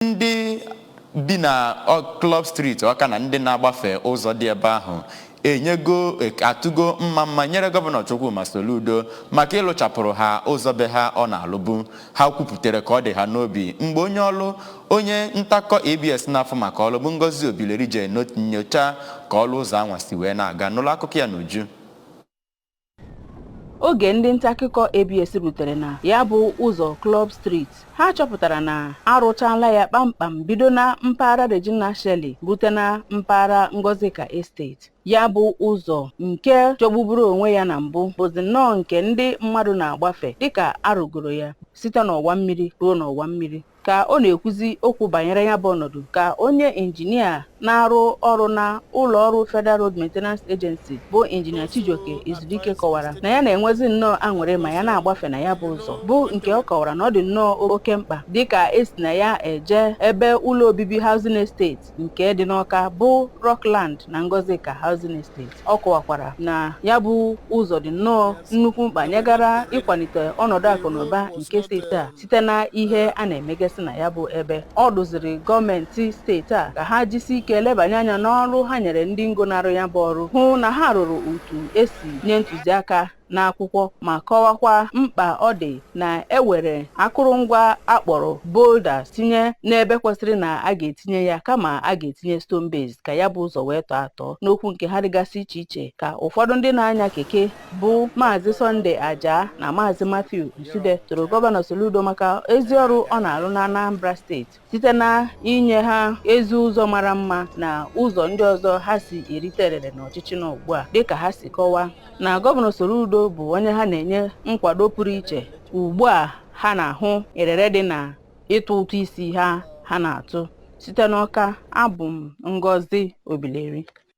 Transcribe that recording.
ndị bi na Club Street Awka na ndị na-agbafe ụzọ dị ebe ahụ enyego atụgo mma nyere gọvanọ Chukwuma Soludo maka ịlụchapụrụ ha ụzọ be ha ọ na-alụbu. Ha kwuputere ka ọ dị ha n'obi mgbe onye ntakọ ABS n'afọ maka ọlụ bụ Ngozi Obilerije nyocha ka ọlụ ụzọ anwasị wee na-aga. N'ụlọ akụkọ ya n'uju. Oge ndị nta akụkọ ABS rutere na ya bụ ụzọ Club Street, ha chọpụtara na arụchala ya kpamkpam bido na mpaghara Regina Shelley rute na mpaghara Ngozika Estate. Ya bụ ụzọ nke jọgbuburu onwe ya na mbụ bụzi nnọọ nke ndị mmadụ na-agbafe dịka arụgoro ya site n'ọwa mmiri ruo n'ọwa mmiri. Ka ọ na-ekwuzi okwu banyere ya bụ ọnọdụ ka onye injinia na-arụ ọrụ na ụlọ ọrụ Federal Road Maintenance Agency bụ injinia Chijioke Izudike kọwara na ya na-enwezi nnọọ aṅụrị ma ya na-agbafe na ya bụ ụzọ bụ nke ọ kọwara na ọ dị nnọọ oke mkpa dịka esi na ya eje ebe ụlọ obibi Housing Estate nke dị n'Awka bụ Rockland na Ngozika Housing Estate. Ọ kọwakwara na ya bụ ụzọ dị nnọọ nnukwu mkpa nyegara ịkwalite ọnọdụ akụnụba nke steeti a site na ihe a na-emegasị na ya bụ ebe. Ọ dụziri gọọmenti steeti a ka ha jisi ike lebanye anya n'ọrụ ha nyere ndị ngonarụ ya bụ ọrụ hụ na ha rụrụ otu esi nye ntụziaka n'akwụkwọ ma kọwakwa mkpa ọ dị na ewere akụrụngwa akpọrọ boulders tinye n'ebe kwesịrị na a ga-etinye ya kama a ga-etinye stone base ka ya bụ ụzọ wee tọọ atọ. N'okwu nke ha dịgasị iche iche ka ụfọdụ ndị na-anya keke bụ Maazị Sunday Aja na Maazị Matthew Nsude toro gọvanọ Soludo maka ezi ọrụ ọ na-arụ na Anambra steeti site na inye ha ezi ụzọ mara mma na ụzọ ndị ọzọ ha si erite erere n'ọchịchị na ugbu a. Dịka ha si kọwaa na gọvanọ Soludo bụ onye ha na-enye nkwado pụrụ iche. Ugbu a ha na-ahụ erere dị na ịtụ ụtụ isi ha na-atụ. Site n'Awka, abụ m Ngozi Obileri.